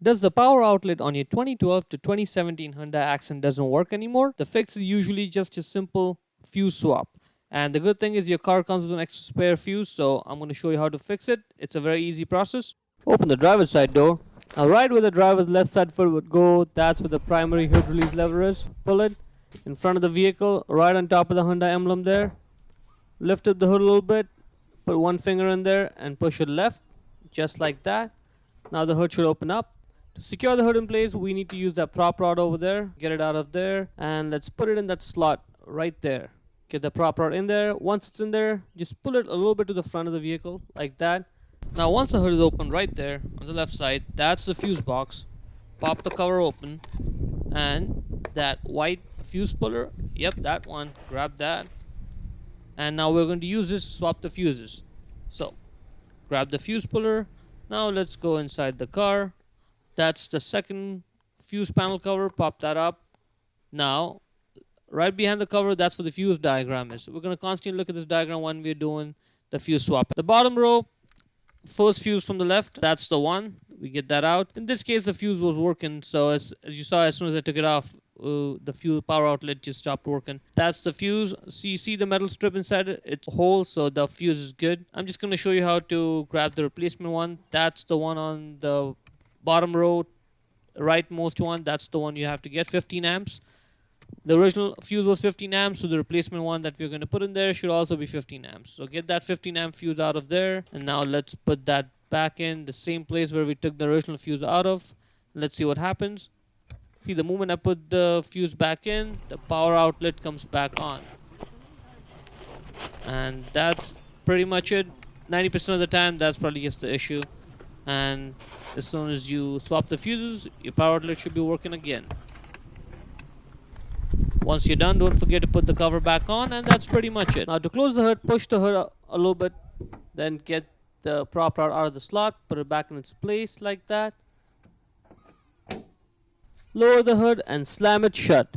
Does the power outlet on your 2012 to 2017 Hyundai Accent doesn't work anymore? The fix is usually just a simple fuse swap. And the good thing is your car comes with an extra spare fuse, so I'm going to show you how to fix it. It's a very easy process. Open the driver's side door. Now right where the driver's left side foot would go, that's where the primary hood release lever is. Pull it in front of the vehicle, right on top of the Hyundai emblem there. Lift up the hood a little bit, put one finger in there and push it left, just like that. Now the hood should open up. To secure the hood in place, we need to use that prop rod over there. Get it out of there, and let's put it in that slot right there. Get the prop rod in there. Once it's in there, just pull it a little bit to the front of the vehicle, like that. Now once the hood is open right there on the left side, that's the fuse box. Pop the cover open, and that white fuse puller, yep, that one, grab that. And now we're going to use this to swap the fuses. So grab the fuse puller. Now let's go inside the car. That's the second fuse panel cover. Pop that up. Now right behind the cover, that's where the fuse diagram is. So we're going to constantly look at this diagram when we're doing the fuse swap. The bottom row, first fuse from the left, that's the one. We get that out. In this case, the fuse was working, so as you saw, as soon as I took it off, the fuse power outlet just stopped working. That's the fuse. So you see the metal strip inside it? It's a hole, so the fuse is good. I'm just going to show you how to grab the replacement one. That's the one on the bottom row, rightmost one. That's the one you have to get, 15 amps. The original fuse was 15 amps, so the replacement one that we're going to put in there should also be 15 amps. So get that 15 amp fuse out of there, and now let's put that back in the same place where we took the original fuse out of. Let's see what happens. See, the moment I put the fuse back in, the power outlet comes back on. And that's pretty much it. 90% of the time, that's probably just the issue. And as soon as you swap the fuses, your power outlet should be working again. Once you're done, don't forget to put the cover back on, and that's pretty much it. Now to close the hood, push the hood a little bit, then get the prop rod out of the slot, put it back in its place like that. Lower the hood and slam it shut.